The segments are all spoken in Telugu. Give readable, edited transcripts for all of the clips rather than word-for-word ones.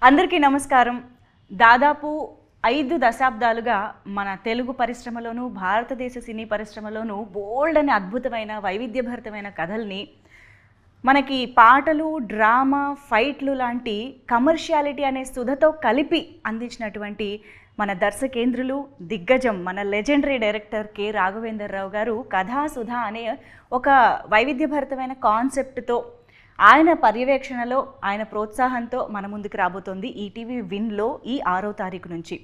అందరికీ నమస్కారం. దాదాపు 5 దశాబ్దాలుగా మన తెలుగు పరిశ్రమలోను భారతదేశ సినీ పరిశ్రమలోను బోల్డ్ అనే అద్భుతమైన వైవిధ్యభరితమైన కథల్ని మనకి పాటలు, డ్రామా, ఫైట్లు లాంటి కమర్షియాలిటీ అనే సుధతో కలిపి అందించినటువంటి మన దర్శకేంద్రులు, దిగ్గజం, మన లెజెండరీ డైరెక్టర్ కె రాఘవేంద్రరావు గారు కథాసుధ అనే ఒక వైవిధ్యభరితమైన కాన్సెప్ట్తో ఆయన పర్యవేక్షణలో, ఆయన ప్రోత్సాహంతో మన ముందుకు రాబోతోంది ఈటీవీ విన్లో ఈ 6వ తారీఖు నుంచి.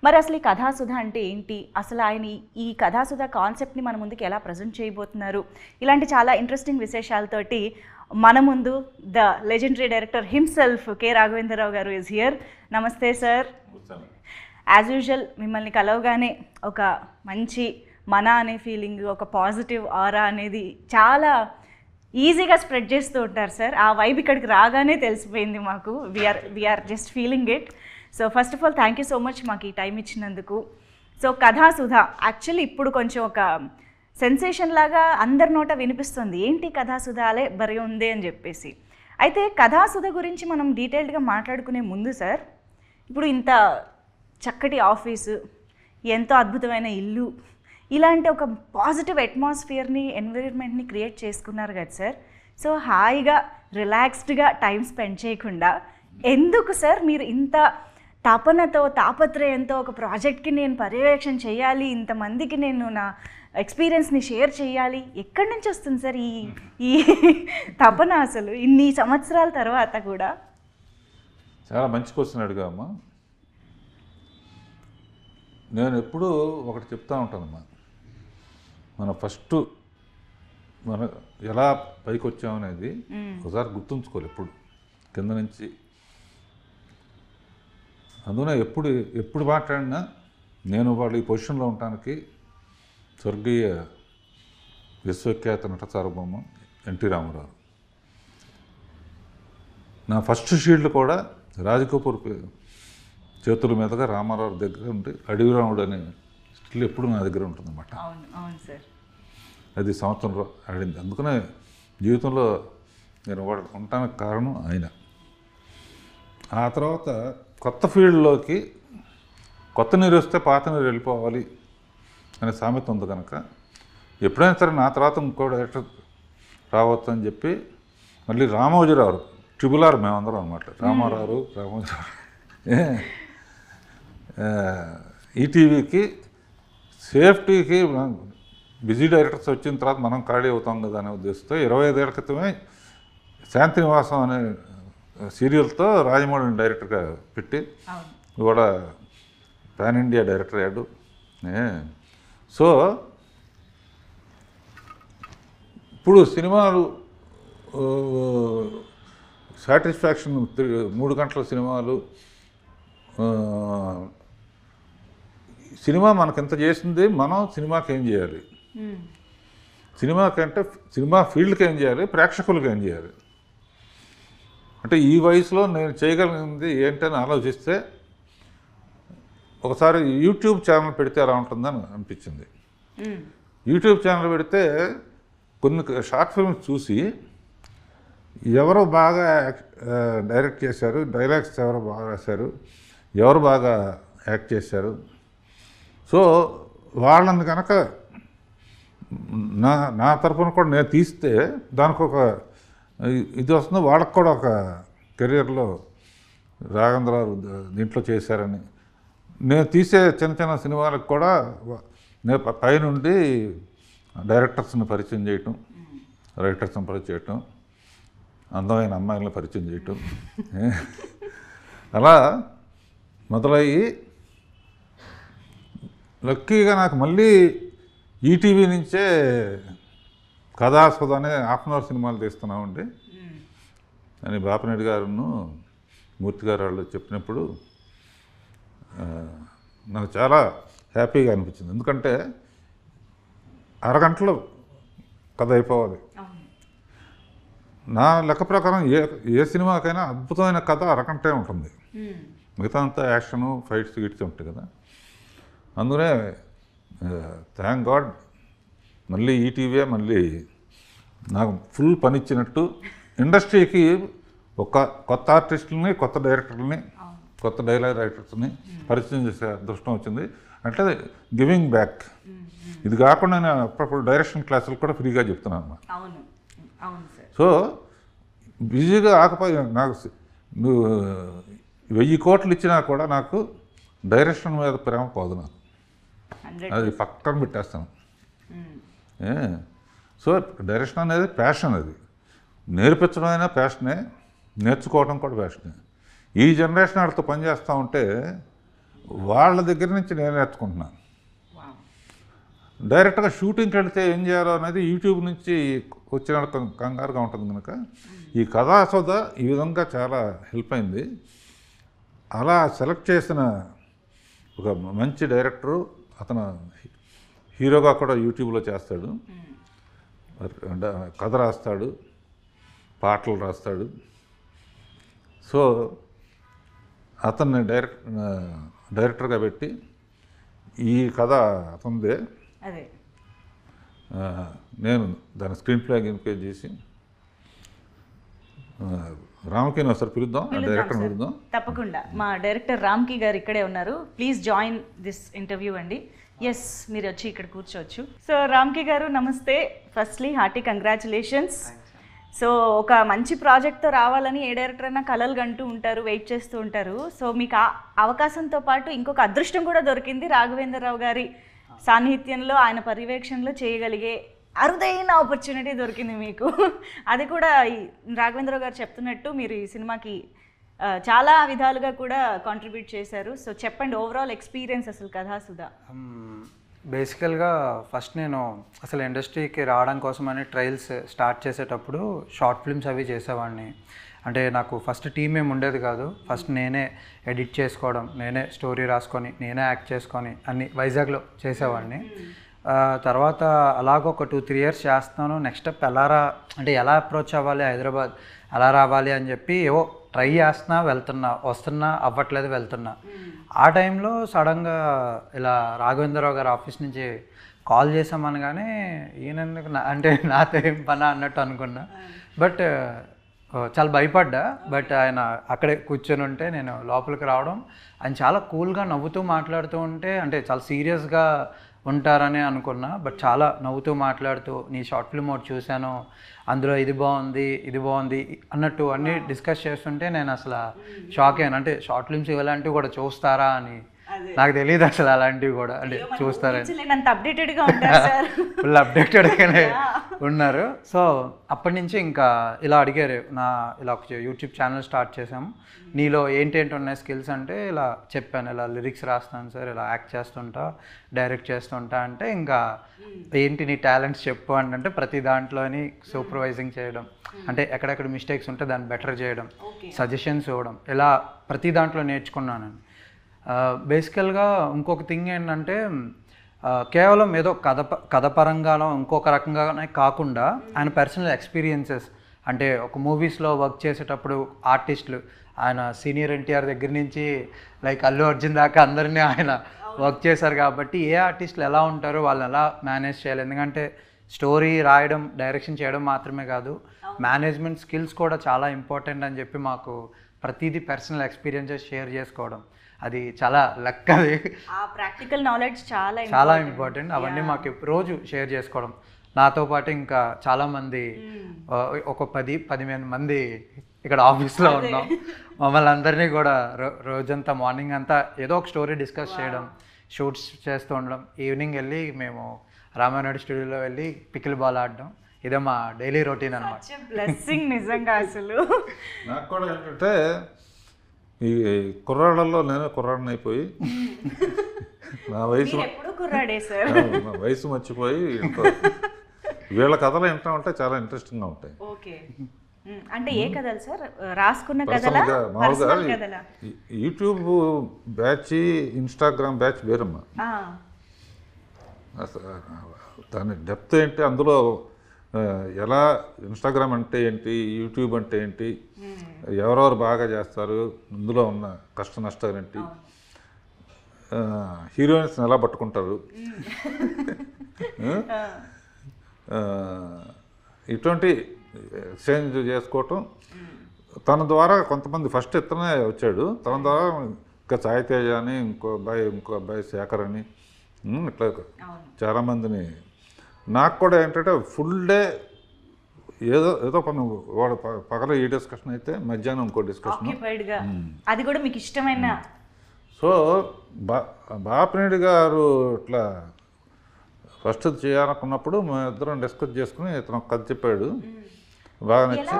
మరి అసలు ఈ కథాసుధ అంటే ఏంటి, అసలు ఆయన ఈ కథాసుధ కాన్సెప్ట్ని మన ముందుకు ఎలా ప్రజెంట్ చేయబోతున్నారు, ఇలాంటి చాలా ఇంట్రెస్టింగ్ విశేషాలతోటి మన ముందు the legendary director himself K Raghavendra Rao గారు ఈజ్ హియర్. నమస్తే సార్. యాజ్ యూజువల్ మిమ్మల్ని కలవగానే ఒక మంచి మన అనే ఫీలింగ్, ఒక పాజిటివ్ ఆరా అనేది చాలా ఈజీగా స్ప్రెడ్ చేస్తూ ఉంటారు సార్. ఆ వైబ్ ఇక్కడికి రాగానే తెలిసిపోయింది మాకు. We're just feeling it. So first of all thank you so much మాకు ఈ టైం ఇచ్చినందుకు. సో కథాసుధ యాక్చువల్లీ ఇప్పుడు కొంచెం ఒక సెన్సేషన్ లాగా అందరి నోట వినిపిస్తుంది, ఏంటి కథాసుధ అలే బరి ఉంది అని చెప్పేసి. అయితే కథాసుధ గురించి మనం డీటెయిల్డ్గా మాట్లాడుకునే ముందు సార్, ఇప్పుడు ఇంత చక్కటి ఆఫీసు, ఎంతో అద్భుతమైన ఇల్లు, ఇలాంటి ఒక పాజిటివ్ అట్మాస్ఫియర్ని, ఎన్విరాన్మెంట్ని క్రియేట్ చేసుకున్నారు కదా సార్. సో హాయిగా రిలాక్స్డ్గా టైం స్పెండ్ చేయకుండా ఎందుకు సార్ మీరు ఇంత తపనతో, తాపత్రయంతో ఒక ప్రాజెక్ట్కి నేను పర్యవేక్షణ చేయాలి, ఇంతమందికి నేను నా ఎక్స్పీరియన్స్ని షేర్ చేయాలి, ఎక్కడి నుంచి వస్తుంది సార్ ఈ తపన అసలు ఇన్ని సంవత్సరాల తర్వాత కూడా? చాలా మంచి క్వశ్చన్ అడిగామ్మా. నేను ఎప్పుడూ ఒకటి చెప్తా ఉంటానమ్మా, మన ఎలా పైకి వచ్చామనేది ఒకసారి గుర్తుంచుకోవాలి ఎప్పుడు, కింద నుంచి. అందున ఎప్పుడు మాట్లాడినా నేను వాళ్ళు ఈ పొజిషన్లో ఉండటానికి స్వర్గీయ విశ్వఖ్యాత నట సార్వభౌమ ఎన్టీ రామారావు. నా ఫస్ట్ షీల్డ్ కూడా రాజకపూర్ చేతుల మీదుగా రామారావు దగ్గర ఉండి అడవిరాముడు అనే స్టిల్ ఎప్పుడు నా దగ్గర ఉంటుందన్నమాట. అది సంవత్సరంలో ఆడింది. అందుకనే జీవితంలో నేను ఉండటానికి కారణం ఆయన. ఆ తర్వాత కొత్త ఫీల్డ్లోకి కొత్త నీరు వస్తే పాత నీరు వెళ్ళిపోవాలి అనే సామెత ఉంది కనుక ఎప్పుడైనా సరే నా తర్వాత ఇంకో డైరెక్టర్ రావచ్చు అని చెప్పి మళ్ళీ రామోజీరావు, ట్రిబుల్ మేమందరం అనమాట. రామారావు ఈటీవీకి సేఫ్టీకి బిజీ డైరెక్టర్స్ వచ్చిన తర్వాత మనం ఖాళీ అవుతాం కదా అనే ఉద్దేశంతో 25 ఏళ్ల క్రితమే శాంతినివాసం అనే సీరియల్తో రాజమౌళిని డైరెక్టర్గా పెట్టి కూడా పాన్ ఇండియా డైరెక్టర్ అయ్యాడు. సో ఇప్పుడు సినిమాలు సాటిస్ఫాక్షన్ 3 గంటల సినిమాలు, సినిమా మనకు ఎంత చేసింది, మనం సినిమాకి ఏం చేయాలి, సినిమాకంటే సినిమా ఫీల్డ్కి ఏం చేయాలి, ప్రేక్షకులకు ఏం చేయాలి అంటే ఈ వయసులో నేను చేయగలిగింది ఏంటని ఆలోచిస్తే ఒకసారి యూట్యూబ్ ఛానల్ పెడితే ఎలా ఉంటుందని అనిపించింది. యూట్యూబ్ ఛానల్ పెడితే కొన్ని షార్ట్ ఫిల్మ్స్ చూసి ఎవరు బాగా డైరెక్ట్ చేశారు, డైలాగ్స్ ఎవరు బాగా రాశారు, ఎవరు బాగా యాక్ట్ చేశారు, సో వాళ్ళని కనుక నా తరఫున కూడా నేను తీస్తే దానికి ఒక ఇది వస్తుంది, వాళ్ళకు కూడా ఒక కెరియర్లో రాఘవేంద్రరావు దీంట్లో చేశారని. నేను తీసే చిన్న చిన్న సినిమాలకు కూడా నేను పైనుండి డైరెక్టర్స్ని పరిచయం చేయటం, రైటర్స్ని పరిచయం చేయటం, అందమైన అమ్మాయిలను పరిచయం చేయటం, అలా మొదలయ్యి లక్కీగా నాకు మళ్ళీ ఈటీవీ నుంచే కథాసుధ అనే ½ సినిమాలు తీస్తున్నామండి అని బాపినేడు గారును మూర్తి గారు వాళ్ళు చెప్పినప్పుడు నాకు చాలా హ్యాపీగా అనిపించింది. ఎందుకంటే అరగంటలో కథ అయిపోవాలి. నా లెక్క ప్రకారం ఏ సినిమాకైనా అద్భుతమైన కథ అరగంటే ఉంటుంది, మిగతా అంతా యాక్షను, ఫైట్స్ గిట్స్ ఉంటాయి కదా. అందుకనే థ్యాంక్ గాడ్ మళ్ళీ ఈటీవీ మళ్ళీ నాకు ఫుల్ పని ఇచ్చినట్టు ఇండస్ట్రీకి ఒక కొత్త ఆర్టిస్టులని, కొత్త డైరెక్టర్లని కొత్త డైలాగ్ రైటర్స్ని పరిచయం చేసే అదృష్టం వచ్చింది. అంటే గివింగ్ బ్యాక్. ఇది కాకుండా నేను అప్పుడప్పుడు డైరెక్షన్ క్లాసులు కూడా ఫ్రీగా చెప్తున్నాను అన్నమాట. అవును అవును సార్. సో బిజీగా ఆకపోయి నాకు నువ్వు 1000 కోట్లు ఇచ్చినా కూడా నాకు డైరెక్షన్ మీద ప్రేమ పోదు నాకు. అది పక్కన పెట్టేస్తాను. సో డైరెక్షన్ అనేది ప్యాషన్. అది నేర్పించడం అయినా ప్యాషనే, నేర్చుకోవడం కూడా ప్యాషనే. ఈ జనరేషన్ వాళ్ళతో పనిచేస్తూ ఉంటే వాళ్ళ దగ్గర నుంచి నేను నేర్చుకుంటున్నాను. డైరెక్ట్గా షూటింగ్కి వెళితే ఏం చేయాలో అనేది యూట్యూబ్ నుంచి వచ్చిన కంగారుగా ఉంటుంది కనుక ఈ కథాసోద ఈ విధంగా చాలా హెల్ప్ అయింది. అలా సెలెక్ట్ చేసిన ఒక మంచి డైరెక్టరు, అతను హీరోగా కూడా యూట్యూబ్లో చేస్తాడు, కథ రాస్తాడు, పాటలు రాస్తాడు. సో అతన్ని డైరెక్టర్గా పెట్టి ఈ కథ అతనిదే, నేను దాని స్క్రీన్ ప్లే గిన్పేజ్ చేసి రామ్కి ఒకసారి పిలుద్దాం, డైరెక్టర్ పిలుద్దాం. తప్పకుండా మా డైరెక్టర్ రామ్కి గారు ఇక్కడే ఉన్నారు. ప్లీజ్ జాయిన్ దిస్ ఇంటర్వ్యూ అండి. ఎస్, మీరు వచ్చి ఇక్కడ కూర్చోవచ్చు. సో రామ్కి గారు నమస్తే. Firstly hearty congratulations. సో ఒక మంచి ప్రాజెక్ట్తో రావాలని ఏ డైరెక్టర్ అయినా కలలు కంటూ ఉంటారు, వెయిట్ చేస్తూ ఉంటారు. సో మీకు ఆ అవకాశంతో పాటు ఇంకొక అదృష్టం కూడా దొరికింది. రాఘవేంద్రరావు గారి సాన్నిహిత్యంలో, ఆయన పర్యవేక్షణలో చేయగలిగే అరుదైన ఆపర్చునిటీ దొరికింది మీకు. అది కూడా రాఘవేంద్రరావు గారు చెప్తున్నట్టు మీరు ఈ సినిమాకి చాలా విధాలుగా కూడా కాంట్రిబ్యూట్ చేశారు. సో చెప్పండి, ఓవరాల్ ఎక్స్పీరియన్స్ అసలు కథాసుధా. బేసికల్గా ఫస్ట్ నేను అసలు ఇండస్ట్రీకి రావడం కోసం అని ట్రయల్స్ స్టార్ట్ చేసేటప్పుడు షార్ట్ ఫిల్మ్స్ అవి చేసేవాడిని. అంటే నాకు ఫస్ట్ టీం ఏమి ఉండేది కాదు. ఫస్ట్ నేనే ఎడిట్ చేసుకోవడం, నేనే స్టోరీ రాసుకొని, నేనే యాక్ట్ చేసుకొని అన్ని వైజాగ్లో చేసేవాడిని. తర్వాత అలాగ ఒక 2-3 ఇయర్స్ చేస్తున్నాను. నెక్స్ట్ స్టెప్ ఎలా అప్రోచ్ అవ్వాలి, హైదరాబాద్ ఎలా రావాలి అని చెప్పి ఏవో ట్రై చేస్తున్నా, వస్తున్నా, అవ్వట్లేదు, వెళ్తున్నా. ఆ టైంలో సడన్గా ఇలా రాఘవేంద్రరావు గారి ఆఫీస్ నుంచి కాల్ చేసామనగానే ఈయనెందుకు అంటే నాతో ఏం పని అన్నట్టు అనుకున్నా. బట్ చాలా భయపడ్డా. బట్ ఆయన అక్కడే కూర్చొని ఉంటే నేను లోపలికి రావడం, ఆయన చాలా కూల్గా నవ్వుతూ మాట్లాడుతూ ఉంటే, అంటే చాలా సీరియస్గా ఉంటారని అనుకున్నా. బట్ చాలా నవ్వుతూ మాట్లాడుతూ, నీ షార్ట్ ఫిల్మ్ ఒకటి చూశాను, అందులో ఇది బాగుంది అన్నట్టు అన్నీ డిస్కస్ చేస్తుంటే నేను అసలు షాక్ అయ్యాను. అంటే షార్ట్ ఫిల్మ్స్ ఇలాంటివి కూడా చూస్తారా అని నాకు తెలియదు అసలు. అలాంటివి కూడా అంటే చూస్తారని ఫుల్ అప్డేటెడ్గానే ఉన్నారు. సో అప్పటి నుంచి ఇంకా ఇలా అడిగారు, ఇలా ఒక యూట్యూబ్ ఛానల్ స్టార్ట్ చేసాము, నీలో ఏంటి ఉన్నాయి స్కిల్స్ అంటే ఇలా చెప్పాను, ఇలా లిరిక్స్ రాస్తాను సార్, ఇలా యాక్ట్ చేస్తుంటా, డైరెక్ట్ చేస్తుంటా అంటే, ఇంకా ఏంటి నీ టాలెంట్స్ చెప్పు అంటే ప్రతి దాంట్లోని సూపర్వైజింగ్ చేయడం, అంటే ఎక్కడెక్కడ మిస్టేక్స్ ఉంటే దాన్ని బెటర్ చేయడం, సజెషన్స్ ఇవ్వడం, ఇలా ప్రతి దాంట్లో నేర్చుకున్నాను. బేసికల్గా ఇంకొక థింగ్ ఏంటంటే, కేవలం ఏదో కథ పరంగానో ఇంకొక రకంగానే కాకుండా ఆయన పర్సనల్ ఎక్స్పీరియన్సెస్, అంటే ఒక మూవీస్లో వర్క్ చేసేటప్పుడు ఆర్టిస్టులు, ఆయన సీనియర్ ఎన్టీఆర్ దగ్గర నుంచి లైక్ అల్లు అర్జున్ దాకా అందరినీ ఆయన వర్క్ చేశారు కాబట్టి ఏ ఆర్టిస్టులు ఎలా ఉంటారో వాళ్ళని ఎలా మేనేజ్ చేయాలి. ఎందుకంటే స్టోరీ రాయడం, డైరెక్షన్ చేయడం మాత్రమే కాదు, మేనేజ్మెంట్ స్కిల్స్ కూడా చాలా ఇంపార్టెంట్ అని చెప్పి మాకు ప్రతిదీ పర్సనల్ ఎక్స్పీరియన్సెస్ షేర్ చేసుకోవడం, అది చాలా లక్. అది ప్రాక్టికల్ నాలెడ్జ్ చాలా ఇంపార్టెంట్. అవన్నీ మాకు రోజు షేర్ చేసుకోవడం. నాతో పాటు ఇంకా చాలామంది, ఒక 10-15 మంది ఇక్కడ ఆఫీస్లో ఉన్నాం. మమ్మల్ని అందరినీ కూడా రోజంతా మార్నింగ్ అంతా ఏదో ఒక స్టోరీ డిస్కస్ చేయడం, షూట్స్ చేస్తూ ఉండడం, ఈవినింగ్ వెళ్ళి మేము రామానాయుడు స్టూడియోలో వెళ్ళి పికిల్ బాల్ ఆడడం, ఇదే మా డైలీ రొటీన్ అనమాట. బ్లెస్సింగ్ నిజంగా. అసలు నాకు కూడా ఏంటంటే ఈ కుర్రాళ్ళల్లో నేను కుర్రాడిని అయిపోయి నా వయసు మర్చిపోయి వీళ్ళ కథలు వింటా ఉంటే చాలా ఇంట్రెస్టింగ్గా ఉంటాయి. ఓకే, అంటే ఏ కథలు సార్? రాసుకున్న కథలా? మామూలుగా యూట్యూబ్ బ్యాచ్, ఇన్స్టాగ్రామ్ బ్యాచ్ వేరమ్మా. దాని డెప్త్ ఏంటి, అందులో ఎలా ఇన్స్టాగ్రామ్ అంటే ఏంటి, యూట్యూబ్ అంటే ఏంటి, ఎవరెవరు బాగా చేస్తారు, ఇందులో ఉన్న కష్ట నష్టాలు ఏంటి, హీరోయిన్స్ని ఎలా పట్టుకుంటారు, ఇటువంటి ఎక్స్చేంజ్ చేసుకోవటం, తన ద్వారా కొంతమంది ఫస్ట్ ఇతనే వచ్చాడు, తన ద్వారా ఇంకా సాయి తేజ అని ఇంకో అబ్బాయి శేఖర్ అని ఇట్లా చాలామందిని. నాకు కూడా ఏంటంటే ఫుల్ డే ఏదో పని, వాడు పగల ఈ డిస్కషన్ అయితే మధ్యాహ్నం ఇంకో డిస్కషన్, అది కూడా మీకు ఇష్టమైన. సో బాపినేడు గారు ఇట్లా ఫస్ట్ చేయాలనుకున్నప్పుడు మేము ఇద్దరం డిస్కస్ చేసుకుని ఇతను కథ చెప్పాడు, బాగా నచ్చి.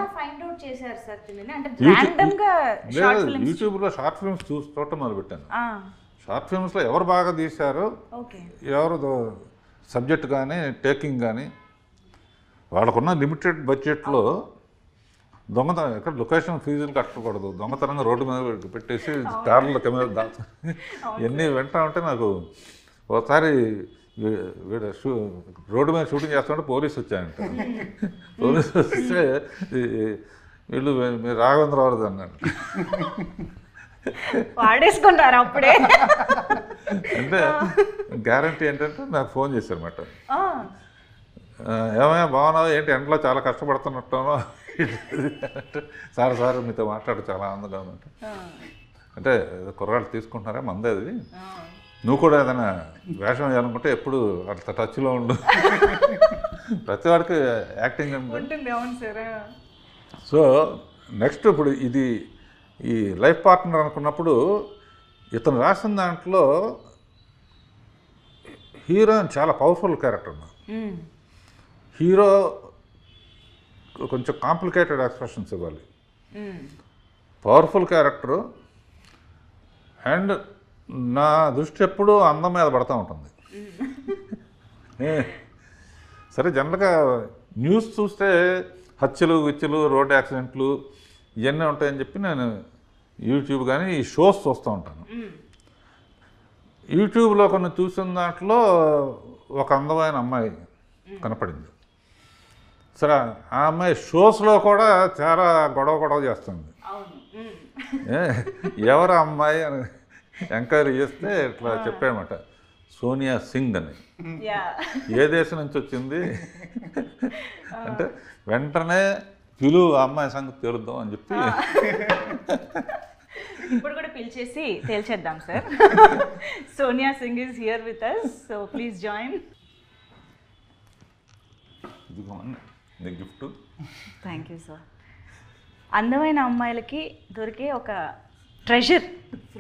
యూట్యూబ్లో షార్ట్ ఫిల్మ్స్ చూడటం మొదలుపెట్టాను. షార్ట్ ఫిల్మ్స్లో ఎవరు బాగా తీశారో, ఎవరు సబ్జెక్ట్ కానీ టేకింగ్ కానీ, వాళ్ళకున్న లిమిటెడ్ బడ్జెట్లో దొంగతనం, ఎక్కడ లొకేషన్ ఫీజులు కట్టకూడదు, దొంగతనంగా రోడ్డు మీద పెట్టేసి కార్ల కెమెరా దాచు ఇవన్నీ వింటా ఉంటే నాకు ఒకసారి రోడ్డు మీద షూటింగ్ చేస్తుంటే పోలీసు వచ్చాయంట. పోలీసు వస్తే వీళ్ళు మీరు రాఘవేంద్రరావు అన్నాడు. వాడేసుకుంటారు అప్పుడే. అంటే గ్యారంటీ ఏంటంటే నాకు ఫోన్ చేశారన్నమాట, ఏమైనా బాగున్నావు ఏంటి, ఎండలో చాలా కష్టపడుతున్నట్టానో, సార్ మీతో మాట్లాడు చాలా ఆనందంగా ఉందంట. అంటే కుర్రాళ్ళు తీసుకుంటున్నారా మందే, అది నువ్వు కూడా ఏదైనా వేషం వేయాలనుకుంటే ఎప్పుడు అంత టచ్లో ఉండు, ప్రతి వాడికి యాక్టింగ్ ఉంటుంది. సో నెక్స్ట్ ఇప్పుడు ఇది ఈ లైఫ్ పార్ట్నర్ అనుకున్నప్పుడు ఇతను రాసిన దాంట్లో హీరోయిన్ చాలా పవర్ఫుల్ క్యారెక్టర్. హీరో కొంచెం కాంప్లికేటెడ్ ఎక్స్ప్రెషన్స్ ఇవ్వాలి, పవర్ఫుల్ క్యారెక్టరు. అండ్ నా దృష్టి ఎప్పుడూ అందం మీద పడుతూ ఉంటుంది. సరే జనరల్గా న్యూస్ చూస్తే హత్యలు గిచ్చలు రోడ్ యాక్సిడెంట్లు ఇవన్నీ ఉంటాయని చెప్పి నేను యూట్యూబ్ కానీ ఈ షోస్ చూస్తూ ఉంటాను. యూట్యూబ్లో కొన్ని చూసిన దాంట్లో ఒక అందమైన అమ్మాయి కనపడింది. సరే ఆ అమ్మాయి షోస్లో కూడా చాలా గొడవ చేస్తుంది. ఎవరు అమ్మాయి అని ఎంక్వైరీ చేస్తే ఇట్లా చెప్పాడనమాట, సోనియా సింగ్ అని. ఏ దేశం నుంచి వచ్చింది అంటే వెంటనే పిలువు ఆ అమ్మాయి సంగతి తెలుద్దాం అని చెప్పి ఇప్పుడు కూడా పిలిచేసి తేల్చేద్దాం sir. Sonia Singh is here with us, so please join. Gift. Thank you sir. అందమైన అమ్మాయిలకి దొరికే ఒక ట్రెజర్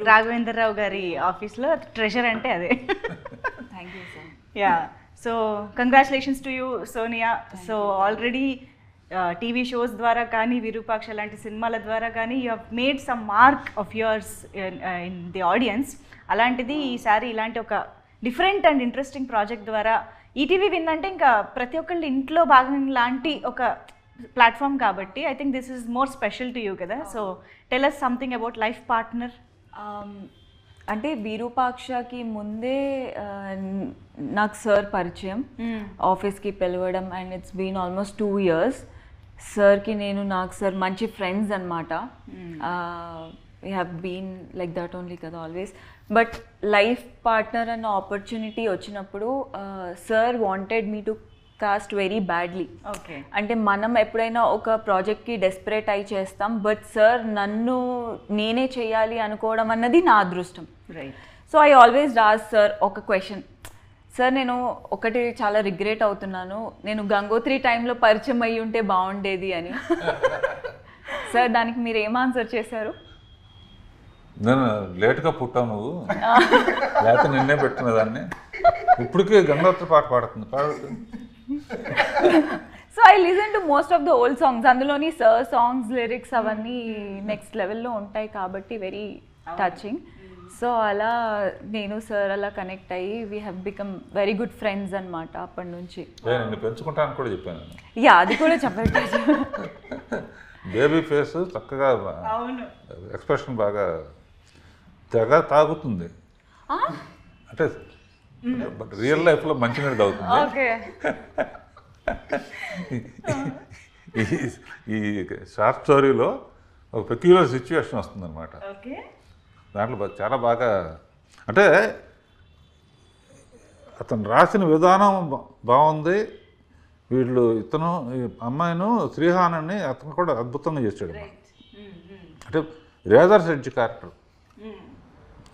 రాఘవేంద్రరావు గారి ఆఫీస్లో. ట్రెజర్ అంటే అదే. Thank you sir. Yeah, so congratulations to you Sonia. So already TV shows ద్వారా కానీ విరూపాక్ష లాంటి సినిమాల ద్వారా కానీ you have made some mark of yours in the audience. అలాంటిది ఈసారి ఇలాంటి ఒక డిఫరెంట్ అండ్ ఇంట్రెస్టింగ్ ప్రాజెక్ట్ ద్వారా ఈటీవీ విన్ అంటే ఇంకా ప్రతి ఒక్కళ్ళ ఇంట్లో భాగం లాంటి ఒక ప్లాట్ఫామ్ కాబట్టి I think this is more special to you కదా. So tell us something about life partner. అంటే విరూపాక్షకి ముందే నాకు సార్ పరిచయం, ఆఫీస్కి పిలవడం, and it's been almost 2 years. సార్కి నాకు సార్ మంచి ఫ్రెండ్స్ అనమాట. We have been like that only కదా ఆల్వేస్. బట్ లైఫ్ పార్ట్నర్ అన్న ఆపర్చునిటీ వచ్చినప్పుడు sir wanted me to cast very badly. Okay, అంటే మనం ఎప్పుడైనా ఒక ప్రాజెక్ట్కి డెస్పరేట్ అయి చేస్తాం, బట్ సార్ నన్ను నేనే చేయాలి అనుకోవడం అన్నది నా అదృష్టం. Right. So I always Raj sir ఒక క్వశ్చన్, సార్ నేను ఒకటి చాలా రిగ్రెట్ అవుతున్నాను, నేను గంగోత్రి టైంలో పరిచయం అయ్యి ఉంటే బాగుండేది అని. సార్ దానికి మీరు ఏం ఆన్సర్ చేశారు? నేను లేట్గా పుట్టావు నువ్వు, లేకపోతే నిన్నే పెట్టిన దాన్ని. ఇప్పటికే గంగోత్రి పాట పాడుతుంది. So I listen to most of the old songs. అందులోని సార్ సాంగ్స్ లిరిక్స్ అవన్నీ నెక్స్ట్ లెవెల్లో ఉంటాయి కాబట్టి వెరీ టచింగ్. సో అలా నేను సార్ అలా కనెక్ట్ అయ్యి we have become very good friends అనమాట అప్పటి నుంచి. నేను పెంచుకుంటాను కూడా చెప్పాను. యా, అది కూడా చెప్పట్లేదు. బేబీ ఫేస్ చక్కగా, ఎక్స్ప్రెషన్ బాగా తెగ తాగుతుంది. అంటే బట్ రియల్ లైఫ్లో మంచినీళ్ళు తాగుతుంది. ఓకే. ఈ షార్ట్ స్టోరీలో ఒక పెక్యులర్ సిచ్యువేషన్ వస్తుందన్నమాట. దాంట్లో చాలా బాగా, అంటే అతను రాసిన విధానం బాగుంది. ఇతను ఈ అమ్మాయిను శ్రీహానాన్ని అతను కూడా అద్భుతంగా చేశాడు. అంటే రేజర్ ఎడ్జ్ క్యారెక్టర్.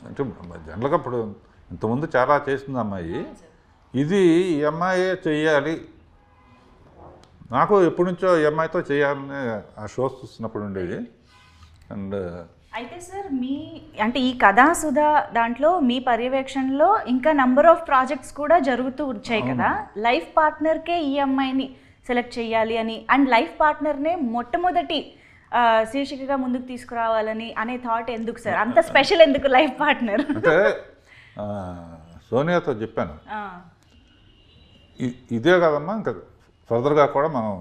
అంటే జనరల్గా ఇప్పుడు ఇంతకుముందు చాలా చేసింది అమ్మాయి, ఇది ఈ అమ్మాయే చెయ్యాలి, నాకు ఎప్పటి నుంచో ఈ అమ్మాయితో చేయాలని ఆ షోస్ చూస్తున్నప్పుడు ఉండేది. అండ్ అయితే సార్ మీ అంటే ఈ కథాసుధా దాంట్లో మీ పర్యవేక్షణలో ఇంకా నంబర్ ఆఫ్ ప్రాజెక్ట్స్ కూడా జరుగుతూ వచ్చాయి కదా, లైఫ్ పార్ట్నర్కే ఈ అమ్మాయిని సెలెక్ట్ చేయాలి అని, అండ్ లైఫ్ పార్ట్నర్నే మొట్టమొదటి శీర్షికగా ముందుకు తీసుకురావాలని అనే థాట్ ఎందుకు సార్? అంత స్పెషల్ ఎందుకు లైఫ్ పార్ట్నర్? అంటే సోనియాతో చెప్పాను, ఇదే కదమ్మా ఇంకా ఫర్దర్గా కూడా మనం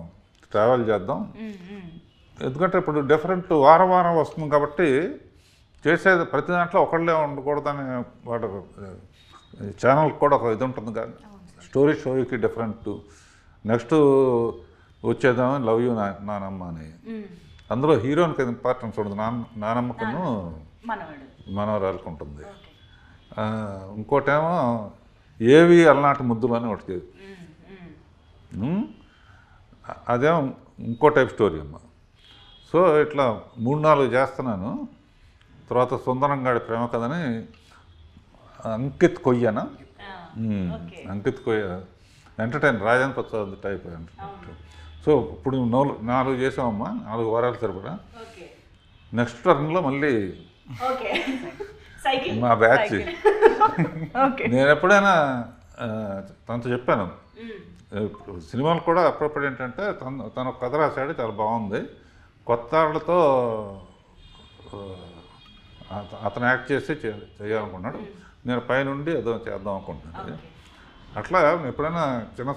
ట్రావెల్ చేద్దాం, ఎందుకంటే ఇప్పుడు డిఫరెంట్ వారం వారం వస్తుంది కాబట్టి చేసేది ప్రతి దాంట్లో ఒకళ్ళే ఉండకూడదని వాడు ఛానల్కి కూడా ఒక ఇది ఉంటుంది కానీ స్టోరీకి డిఫరెంట్. నెక్స్ట్ వచ్చేద్దాం లవ్ యూ నానమ్మ అని, అందులో హీరోయిన్కి ఇంపార్టెన్స్ ఉండదు, నానమ్మకును మనవరాలకు ఉంటుంది. ఇంకోటేమో ఏవి అలనాటి ముద్దులు అని ఒకటి, అదేమో ఇంకో టైప్ స్టోరీ అమ్మ. సో ఇట్లా 3-4 చేస్తున్నాను. తర్వాత సుందరంగాడి ప్రేమ కథని అంకిత్ కొయ్యన, అంకిత్ కొయ్య entertain Rajendra Prasad type. So ఇప్పుడు 4 చేసామమ్మా, 4 వారాల సరిపడా. నెక్స్ట్ టర్న్లో మళ్ళీ మా బ్యాచ్. నేను ఎప్పుడైనా తనతో చెప్పాను, సినిమాలు కూడా అప్పుడప్పుడు ఏంటంటే తను ఒక కథ రాశాడు, చాలా బాగుంది, కొత్త వాళ్ళతో అతను యాక్ట్ చేసి చేయాలనుకున్నాడు, నేను పైనుండి ఏదో చేద్దాం అనుకుంటున్నాను. అట్లా ఎప్పుడైనా చిన్న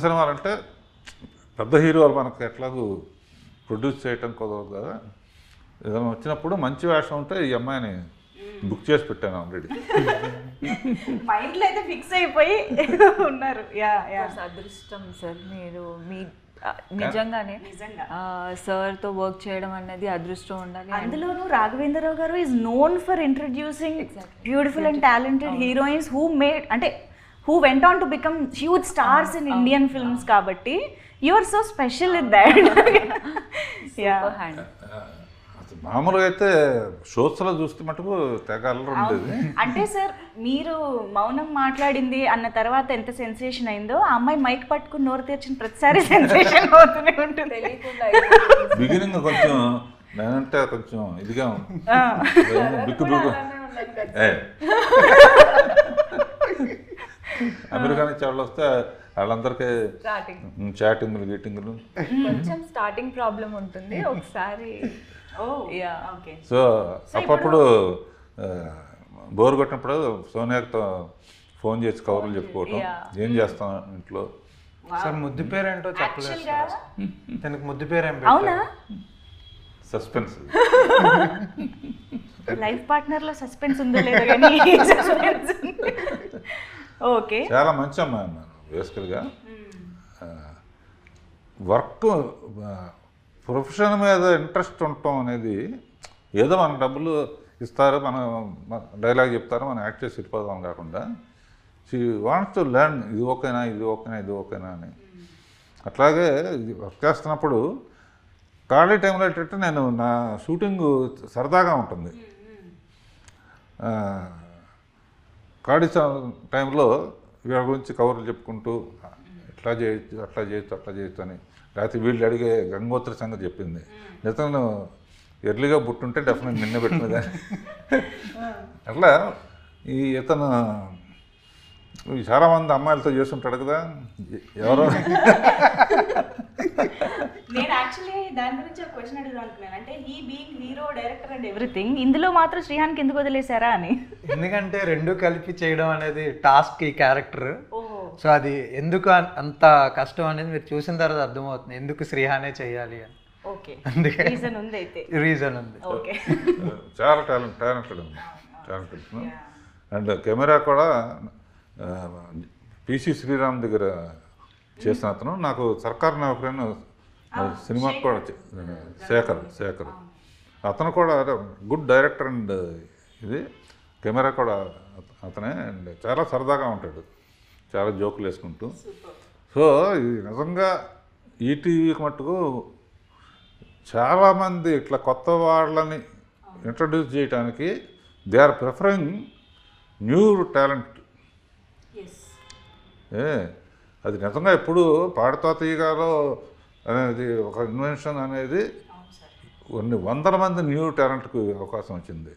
సినిమాలు అంటే పెద్ద హీరోలు మనకు ఎట్లాగూ ప్రొడ్యూస్ చేయటం కుదరదు కదా, ఏదైనా వచ్చినప్పుడు మంచి వేషం ఉంటే ఈ అమ్మాయిని బుక్ చేసి పెట్టాను ఆల్రెడీ. మైండ్లో అయితే ఫిక్స్ అయిపోయి ఉన్నారు. అదృష్టం సార్, మీరు మీ నిజంగానే సార్తో వర్క్ చేయడం అనేది అదృష్టం ఉండాలి. అందులోనూ రాఘవేంద్రరావు గారు is known for introducing beautiful and talented heroines who went on to become huge stars in Indian films కాబట్టి you are so special in that. Super hand. మామూలుగా అయితే షోస్లో చూస్తే మటుకు తెగ అల్లరి ఉండేది. అంటే సార్ మీరు మౌనం మాట్లాడింది అన్న తర్వాత ఎంత సెన్సేషన్ అయిందో, ఆ అమ్మాయి మైక్ పట్టుకుని నోరు తెరిచిన ప్రతిసారి సెన్సేషన్ అవుతూనే ఉంటుంది. బిగినింగ్ కొంచెం నేనంటే కొంచెం ఇదిగా బిక్కు బిక్కు అమెరికా నుంచి వాళ్ళు వస్తే వాళ్ళందరికీ చాటింగ్లు గీటింగ్లు కొంచెం స్టార్టింగ్ ప్రాబ్లం ఉంటుంది ఒకసారి. సో అప్పుడు బోర్ కొట్టినప్పుడు సోనియాతో ఫోన్ చేసి కవర్లు చెప్పుకోవటం, ఏం చేస్తాం ఇంట్లో. సార్ ముద్దు పేరు ఏంటో చెప్పలేదు సార్, తనకు ముద్దు పేరు ఏం అవునా? సస్పెన్స్. లైఫ్ పార్ట్నర్లో సస్పెన్స్ ఉందో లేదో కానీ ఓకే. చాలా మంచి అమ్మాయి అన్నారు బేసికల్గా. వర్క్ ప్రొఫెషన్ మీద ఇంట్రెస్ట్ ఉండటం అనేది, ఏదో మన డబ్బులు ఇస్తారు, మనం డైలాగ్ చెప్తారు, మనం యాక్ట్ చేసి వెళ్ళిపోదాం కాకుండా షీ వాంట్స్ టు లెర్న్, ఇది ఓకేనా ఇది ఓకేనా ఇది ఓకేనా అని. అట్లాగే వర్క్ చేస్తున్నప్పుడు ఖాళీ టైంలో ఏంటంటే నేను నా షూటింగ్ సరదాగా ఉంటుంది, ఖాళీ టైంలో వీళ్ళ గురించి కవర్లు చెప్పుకుంటూ ఇట్లా చేయొచ్చు అట్లా చేయొచ్చు అట్లా చేయొచ్చు అని, లేకపోతే వీళ్ళు అడిగే గంగోత్రి సంగతి చెప్పింది, నిజంగా ఎర్లీగా పుట్టుంటే డెఫినెట్ నిన్న పెట్టినదా అట్లా. ఇతను చాలామంది అమ్మాయిలతో చేస్తుంటాడు కదా, ఎవరో. నేను యాక్చువల్లీ దాని గురించి ఒక క్వశ్చన్ అడుగుదాం అనుకున్నాను, అంటే ఈ being hero director and everything, ఇందులో మాత్రం శ్రీహాన్కి ఎందుకు వదిలేశారా అని. ఎందుకంటే రెండు కలిపి చేయడం అనేది టాస్క్, ఈ క్యారెక్టర్. సో అది ఎందుకు అంత కష్టం అనేది మీరు చూసిన తర్వాత అర్థమవుతుంది, ఎందుకు శ్రీహానే చేయాలి అని. ఓకే, అందుకే రీజన్ ఉంది. అయితే రీజన్ ఉంది. ఓకే, చాలా టాలెంటెడ్ ఉంది, టాలెంటెడ్. అండ్ కెమెరా కూడా పిసి శ్రీరామ్ దగ్గర చేసిన అతను, నాకు సర్కార్ నౌకరైన సినిమాకి కూడా శేఖర్ అతను కూడా గుడ్ డైరెక్టర్ అండ్ ఇది కెమెరా కూడా అతనే. అండ్ చాలా సరదాగా ఉంటాడు, చాలా జోకులు వేసుకుంటూ. సో ఇది నిజంగా ఈటీవీకి మట్టుకు చాలామంది ఇట్లా కొత్త వాళ్ళని ఇంట్రడ్యూస్ చేయడానికి they are preferring new talent. అది నిజంగా ఎప్పుడు పాడుతా తీయగాలో అనేది ఒక ఇన్వెన్షన్ అనేది కొన్ని వందల మంది న్యూ టాలెంట్కి అవకాశం వచ్చింది.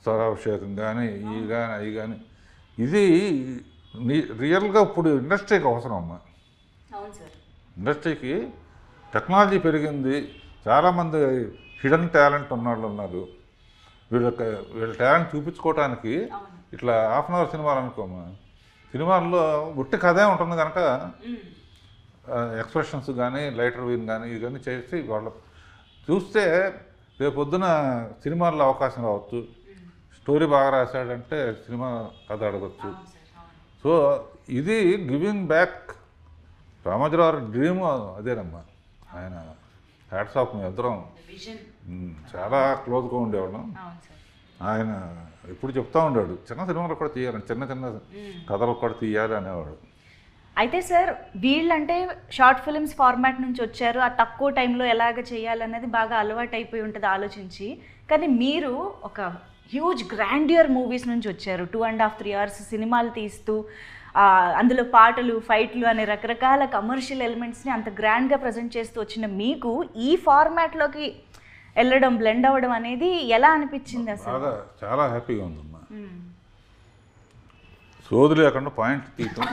స్వరాభిషేకం కానీ ఇవి కానీ అవి కానీ ఇది రియల్గా ఇప్పుడు ఇండస్ట్రీకి అవసరం అమ్మా. ఇండస్ట్రీకి టెక్నాలజీ పెరిగింది, చాలామంది హిడెన్ టాలెంట్ ఉన్నవాళ్ళు ఉన్నారు. వీళ్ళ టాలెంట్ చూపించుకోవటానికి ఇట్లా హాఫ్ అన్ అవర్ సినిమాలు అనుకోమా, సినిమాల్లో గుట్టి కథే ఉంటుంది కనుక ఎక్స్ప్రెషన్స్ కానీ లైటర్ వీన్ కానీ ఇవి కానీ చేసి వాళ్ళు చూస్తే రేపు పొద్దున సినిమాల్లో అవకాశం రావచ్చు. స్టోరీ బాగా రాశాడంటే సినిమా కథ అడగచ్చు. సో ఇది గివింగ్ బ్యాక్. రామోజీరావు డ్రీమ్ అదేనమ్మా. ఆయన హ్యాట్స్ ఆఫ్ మేము ఇద్దరం చాలా క్లోజ్గా ఉండేవాళ్ళం. ఆయన ఇప్పుడు చెప్తా ఉండాడు చిన్న సినిమాలు కూడా తీయాలని, చిన్న చిన్న కథలు కూడా తీయాలి అనేవాడు. అయితే సార్ వీళ్ళంటే షార్ట్ ఫిల్మ్స్ ఫార్మాట్ నుంచి వచ్చారు, ఆ తక్కువ టైంలో ఎలాగ చేయాలనేది బాగా అలవాటు అయిపోయి ఉంటుంది ఆలోచించి. కానీ మీరు ఒక హ్యూజ్ గ్రాండియర్ మూవీస్ నుంచి వచ్చారు. 2.5-3 hours సినిమాలు తీస్తూ అందులో పాటలు, ఫైట్లు అనే రకరకాల కమర్షియల్ ఎలిమెంట్స్ని అంత గ్రాండ్గా ప్రజెంట్ చేస్తూ వచ్చిన మీకు ఈ ఫార్మాట్లోకి వెళ్ళడం, బ్లెండ్ అవ్వడం అనేది ఎలా అనిపించింది అసలు? చాలా హ్యాపీగా ఉందమ్మా. సోది లేకుండా పాయింట్ తీయటం.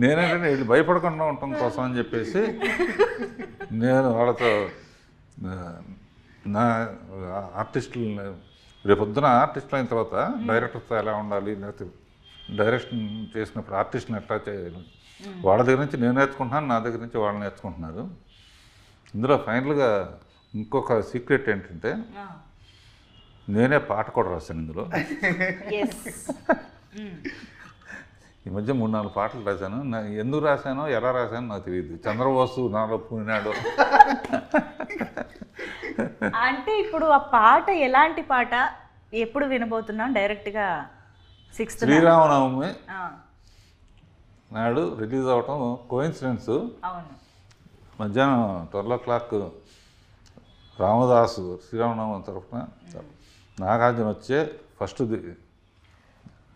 నేనేంటంటే వీళ్ళు భయపడకుండా ఉండటం కోసం అని చెప్పేసి నేను వాళ్ళతో నా ఆర్టిస్టులు రేపొద్దున ఆర్టిస్టులు అయిన తర్వాత డైరెక్టర్తో ఎలా ఉండాలి, లేకపోతే డైరెక్షన్ చేసినప్పుడు ఆర్టిస్ట్ని ఎట్లా చేయాలి, వాళ్ళ దగ్గర నుంచి నేను నేర్చుకుంటున్నాను, నా దగ్గర నుంచి వాళ్ళు నేర్చుకుంటున్నారు. ఇందులో ఫైనల్గా ఇంకొక సీక్రెట్ ఏంటంటే నేనే పాట కూడా రాశాను ఇందులో. ఈ మధ్య 3-4 పాటలు రాశాను. ఎందుకు రాశానో ఎలా రాశానో నాకు తెలియదు. చంద్రబోసు నాలో పూనాడు. అంటే ఇప్పుడు ఆ పాట ఎలాంటి పాట, ఎప్పుడు వినబోతున్నాం? డైరెక్ట్గా 6th శ్రీరామనవమి నాడు రిలీజ్ అవటం కోయిన్సిడెన్స్. అవును. మధ్యాహ్నం 12 o'clock రామదాసు శ్రీరామనవమి తరఫున నాగార్జున వచ్చే ఫస్ట్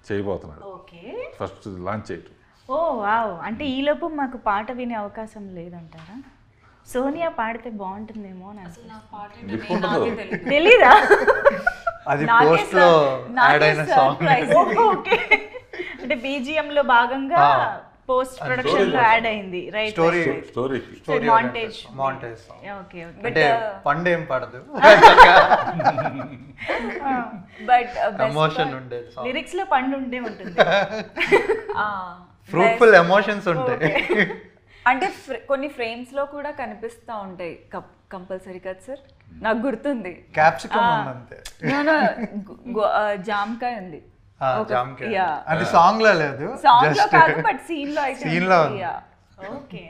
చేయబోతున్నాడు. ఓకే. ఫస్ట్ లాంచ్ చేయటం. ఓ వావ్. అంటే ఈలోపు మాకు పాట వినే అవకాశం లేదంటారా? సోనియా పాడితే బాగుంటుందేమో అని తెలీదా? అది పోస్ట్ లో యాడ్ అయిన సాంగ్. ఓకే. అంటే BGM లో భాగంగా పోస్ట్ ప్రొడక్షన్ లో యాడ్ అయింది. రైట్. Story montage. ఓకే. అంటే పండేం పడదు, బట్ ఎమోషన్ ఉండేది. లిరిక్స్ లో పండు ఉండే ఉంటుంది. ఫ్రూట్ఫుల్ ఎమోషన్స్ ఉంటాయి. అంటే కొన్ని ఫ్రేమ్స్ లో కూడా కనిపిస్తూ ఉంటాయి కంపల్సరీ కదా సార్? నాకు గుర్తుంది క్యాప్సికమ్ ఉంది అంతే. జామకాయ ఉంది. అది సాంగ్ లో లేదు, సాంగ్ లో కాదు బట్ సీన్ లో అయితే. సీన్ లో okay.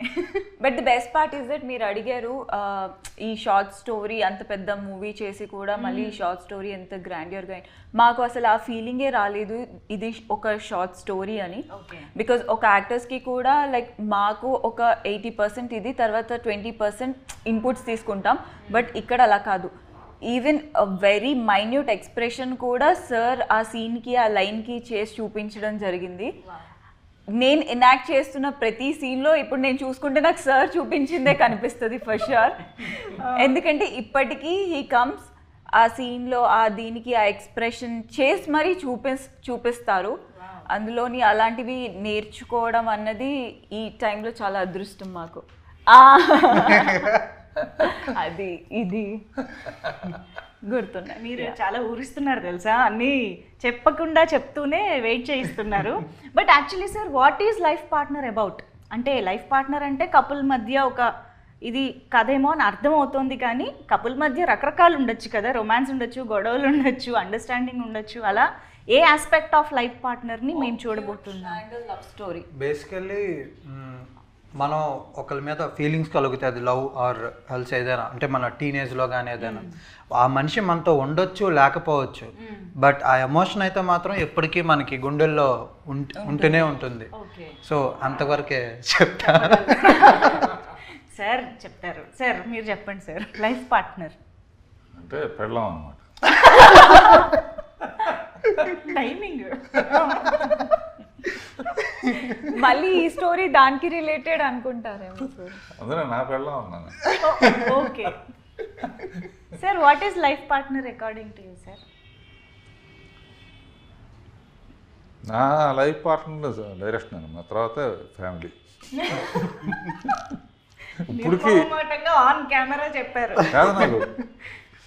But the best part is that మీరు అడిగారు ఈ షార్ట్ స్టోరీ అంత పెద్ద మూవీ చేసి కూడా మళ్ళీ ఈ షార్ట్ స్టోరీ ఎంత గ్రాండియర్గా. మాకు అసలు ఆ ఫీలింగే రాలేదు ఇది ఒక షార్ట్ స్టోరీ అని. బికాజ్ ఒక యాక్టర్స్కి కూడా లైక్ మాకు ఒక 80% ఇది, తర్వాత 20% ఇన్పుట్స్ తీసుకుంటాం. బట్ ఇక్కడ అలా కాదు. ఈవెన్ వెరీ మైన్యూట్ ఎక్స్ప్రెషన్ కూడా సార్ ఆ సీన్కి ఆ లైన్కి చేసి చూపించడం జరిగింది. నేను ఎనాక్ట్ చేస్తున్న ప్రతి సీన్లో ఇప్పుడు నేను చూసుకుంటే నాకు సార్ చూపించిందే కనిపిస్తుంది ఫర్ షూర్. ఎందుకంటే ఇప్పటికీ హీ కమ్స్ ఆ సీన్లో ఆ దీనికి ఆ ఎక్స్ప్రెషన్ చేసి మరీ చూపిస్తారు. అందులోని అలాంటివి నేర్చుకోవడం అన్నది ఈ టైంలో చాలా అదృష్టం మాకు. అది ఇది గుర్తున్నాయి. మీరు చాలా ఊరిస్తున్నారు తెలుసా, అన్నీ చెప్పకుండా చెప్తూనే వెయిట్ చేయిస్తున్నారు. But actually sir, what is life partner about? అంటే లైఫ్ పార్ట్నర్ అంటే కపుల్ మధ్య ఒక ఇది కథేమో అని అర్థం అవుతుంది. కానీ కపుల్ మధ్య రకరకాలు ఉండొచ్చు కదా, రొమాన్స్ ఉండొచ్చు, గొడవలు ఉండొచ్చు, అండర్స్టాండింగ్ ఉండొచ్చు. అలా ఏ ఆస్పెక్ట్ ఆఫ్ లైఫ్ పార్ట్నర్ని మేము చూడబోతున్నాం? Love story. బేసికల్లీ మనం ఒకరి మీద ఫీలింగ్స్ కలుగుతాయి, అది లవ్ ఆర్ హెల్స్ ఏదైనా. అంటే మన టీనేజ్లో కానీ ఏదైనా ఆ మనిషి మనతో ఉండొచ్చు లేకపోవచ్చు, బట్ ఆ ఎమోషన్ అయితే మాత్రం ఎప్పటికీ మనకి గుండెల్లో ఉంటూనే ఉంటుంది. సో అంతవరకే చెప్తా. సార్ చెప్తారు. సార్ మీరు చెప్పండి సార్. లైఫ్ పార్ట్నర్ అంటే పెళ్ళాం అనమాట. టైమింగ్. మళ్ళీ ఈ స్టోరీ దానికి రిలేటెడ్ అనుకుంటారేమో సార్. అందులో నా పెళ్ళాం ఉన్నాను. Okay sir, what is life partner according to you sir? నా లైఫ్ పార్ట్నర్ డైరెక్షన్ అనమాట, తర్వాత ఫ్యామిలీ. ఇప్పటికి ఆన్ కెమెరా చెప్పారు. కాదు, నాకు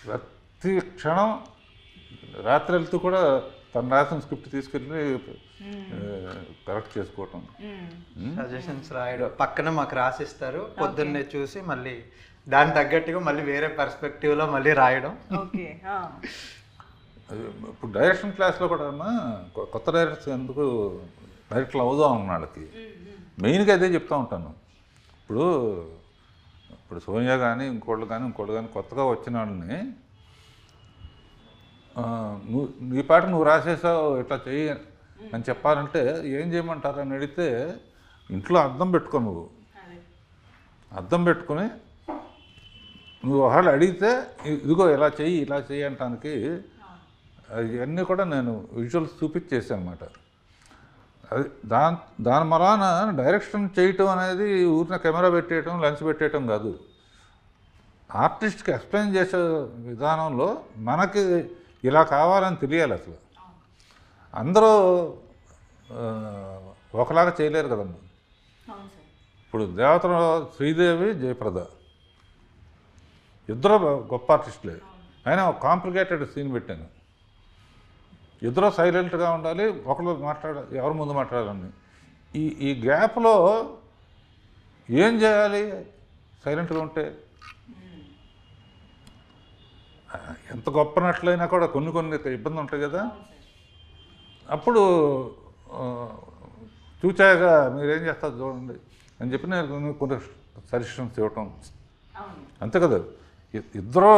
ప్రతి క్షణం రాత్రి వెళ్తూ కూడా తను రాసిన స్క్రిప్ట్ తీసుకెళ్ళి కరెక్ట్ చేసుకోవటం, సజెషన్స్ రాయడం, పక్కన మాకు రాసిస్తారు, పొద్దున్నే చూసి మళ్ళీ దానికి తగ్గట్టుగా మళ్ళీ వేరే పర్స్పెక్టివ్లో మళ్ళీ రాయడం. ఓకే. ఇప్పుడు డైరెక్షన్ క్లాస్లో కూడా కొత్త డైరెక్టర్స్ ఎందుకు డైరెక్టర్లు అవుదాం అన్న వాళ్ళకి మెయిన్గా అదే చెప్తూ ఉంటాను. ఇప్పుడు సోనియా కానీ ఇంకోళ్ళు కానీ కొత్తగా వచ్చిన వాళ్ళని నీ పాట నువ్వు రాసేసావు ఇట్లా చెయ్యి అని చెప్పాలంటే ఏం చేయమంటారు అని అడిగితే ఇంట్లో అద్దం పెట్టుకో, నువ్వు అద్దం పెట్టుకుని నువ్వు వాళ్ళు అడిగితే ఇదిగో ఇలా చెయ్యి అంటానికి అవన్నీ కూడా నేను విజువల్స్ చూపించేసాను అనమాట. అది దాని మలాన డైరెక్షన్ చేయటం అనేది ఊరిన కెమెరా పెట్టేయటం, లెన్స్ పెట్టేయటం కాదు. ఆర్టిస్ట్కి ఎక్స్ప్లెయిన్ చేసే విధానంలో మనకి ఇలా కావాలని తెలియాలి. అసలు అందరూ ఒకలాగా చేయలేరు కదమ్మా. ఇప్పుడు దేవతలో శ్రీదేవి, జయప్రద ఇద్దరు గొప్ప ఆర్టిస్టులే. అయినా ఒక కాంప్లికేటెడ్ సీన్ పెట్టాను. ఇద్దరు సైలెంట్గా ఉండాలి, ఒకరు ఎవరు ముందు మాట్లాడాలని. ఈ గ్యాప్లో ఏం చేయాలి? సైలెంట్గా ఉంటే ఎంత గొప్ప నట్లయినా కూడా కొన్ని ఇబ్బంది ఉంటాయి కదా. అప్పుడు చూచాగా మీరేం చేస్తారు చూడండి అని చెప్పి నేను కొన్ని సజెషన్స్ ఇవ్వటం, అంతే కదా. ఇద్దరు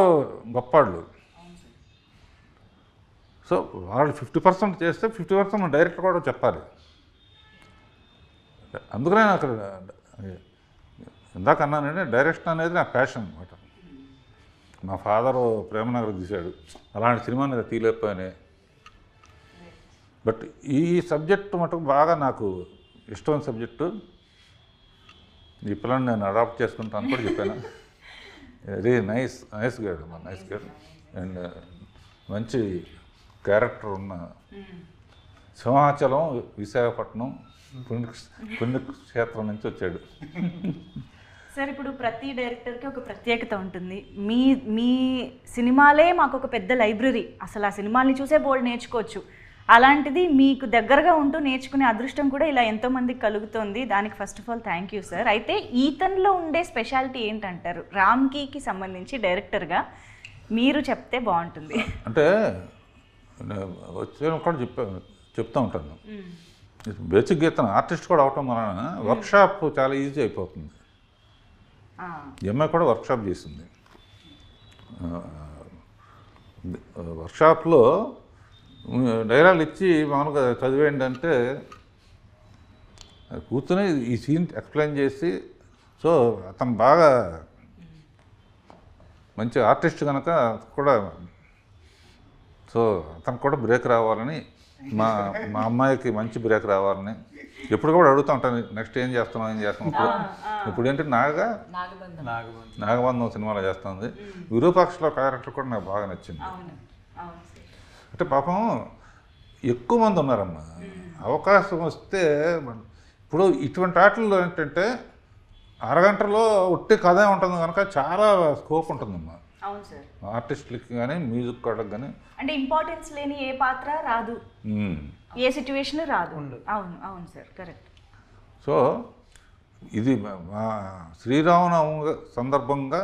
గొప్పవాళ్ళు. సో వాళ్ళు 50% చేస్తే 50% డైరెక్టర్ కూడా చెప్పాలి. అందుకనే నాకు ఇందాక అన్నానంటే డైరెక్షన్ అనేది నా ప్యాషన్ అనమాట. మా ఫాదరు ప్రేమనగర్ తీశాడు, అలాంటి సినిమా నేను తీయలేకపోయానే. బట్ ఈ సబ్జెక్టు మటుకు బాగా నాకు ఇష్టమైన సబ్జెక్టు. ఈ పిల్లని నేను అడాప్ట్ చేసుకుంటాను కూడా చెప్పాను. వెరీ నైస్ గైడ్ అండ్ మంచి క్యారెక్టర్ ఉన్న సింహాచలం, విశాఖపట్నం పుణ్యక్షేత్రం నుంచి వచ్చాడు. సార్, ఇప్పుడు ప్రతి డైరెక్టర్కి ఒక ప్రత్యేకత ఉంటుంది. మీ సినిమాలే మాకు ఒక పెద్ద లైబ్రరీ. అసలు ఆ సినిమాల్ని చూసే బోల్డ్ నేర్చుకోవచ్చు. అలాంటిది మీకు దగ్గరగా ఉంటూ నేర్చుకునే అదృష్టం కూడా ఇలా ఎంతోమందికి కలుగుతుంది. దానికి first of all thank you sir. అయితే ఈతన్లో ఉండే స్పెషాలిటీ ఏంటంటారు? రామ్కీకి సంబంధించి డైరెక్టర్గా మీరు చెప్తే బాగుంటుంది. అంటే వచ్చే కూడా చెప్తూ ఉంటాను. బేసిక్ గీతను ఆర్టిస్ట్ కూడా అవటం వలన వర్క్షాప్ చాలా ఈజీ అయిపోతుంది. ఈ అమ్మాయి కూడా వర్క్షాప్ చేసింది. వర్క్షాప్లో డైలాగులు ఇచ్చి మామూలుగా చదివేయండి అంటే కూర్చొని ఈ సీన్ ఎక్స్ప్లెయిన్ చేసి, సో అతను బాగా మంచి ఆర్టిస్ట్ కనుక కూడా, సో అతనికి కూడా బ్రేక్ రావాలని, మా అమ్మాయికి మంచి బ్రేక్ రావాలని ఎప్పుడు కూడా అడుగుతూ ఉంటాను. నెక్స్ట్ ఏం చేస్తున్నాం ఇప్పుడు ఏంటంటే నాగబంధం సినిమాలో చేస్తుంది. విరూపాక్షలో క్యారెక్టర్ కూడా నాకు బాగా నచ్చింది. అంటే పాపం ఎక్కువ మంది ఉన్నారమ్మా. అవకాశం వస్తే ఇప్పుడు ఇటువంటి ఆటల్లో ఏంటంటే అరగంటలో ఒట్టి కథ ఉంటుంది కనుక చాలా స్కోప్ ఉంటుందమ్మా. అవును సార్. ఆర్టిస్టులకి కానీ మ్యూజిక్ వాళ్ళకి కానీ. అంటే ఇంపార్టెన్స్ లేని ఏ పాత్ర రాదు, ఏ సిచ్యువేషన్ రాదు. అవును సార్, కరెక్ట్. సో ఇది మా శ్రీరామనవమి సందర్భంగా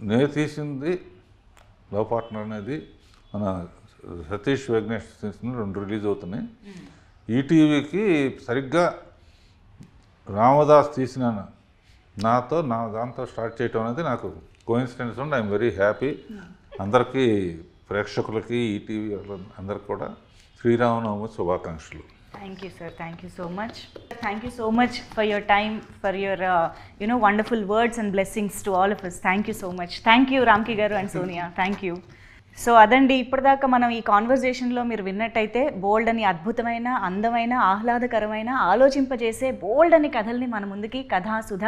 నేను తీసింది లవ్ పార్ట్నర్ అనేది. మన సతీష్ వెంకటేష్ 2 రిలీజ్ అవుతున్నాయి. ఈటీవీకి సరిగ్గా రామదాస్ తీసిన దాంతో స్టార్ట్ చేయటం అనేది నాకు కోఇన్సిడెన్స్ ఉండి ఐఎమ్ వెరీ హ్యాపీ. అందరికీ ప్రేక్షకులకి ఈటీవీ అందరికి కూడా శ్రీరామనవమి శుభాకాంక్షలు. Thank you, sir. Thank you so much. Thank you so much for your time, for your wonderful words and blessings to all of us. Thank you so much. Thank you, Ramki garu and Sonia. Thank you. So అదండి, ఇప్పటిదాకా మనం ఈ కాన్వర్జేషన్లో మీరు విన్నట్టయితే బోల్డ్ అని అద్భుతమైన, అందమైన, ఆహ్లాదకరమైన, ఆలోచింపజేసే బోల్డ్ అని కథల్ని మన ముందుకి కథాసుధ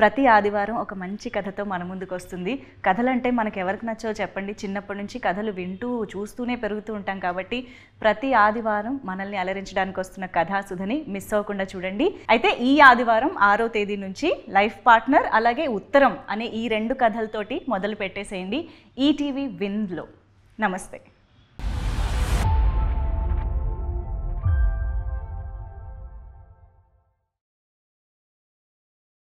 ప్రతి ఆదివారం ఒక మంచి కథతో మన ముందుకు వస్తుంది. కథలంటే మనకు ఎవరికి నచ్చో చెప్పండి, చిన్నప్పటి నుంచి కథలు వింటూ చూస్తూనే పెరుగుతూ ఉంటాం కాబట్టి ప్రతి ఆదివారం మనల్ని అలరించడానికి వస్తున్న కథాసుధని మిస్ అవ్వకుండా చూడండి. అయితే ఈ ఆదివారం 6వ తేదీ నుంచి లైఫ్ పార్ట్నర్ అలాగే ఉత్తరం అనే ఈ 2 కథలతోటి మొదలు పెట్టేసేయండి ఈటీవీ విన్లో. నమస్తే.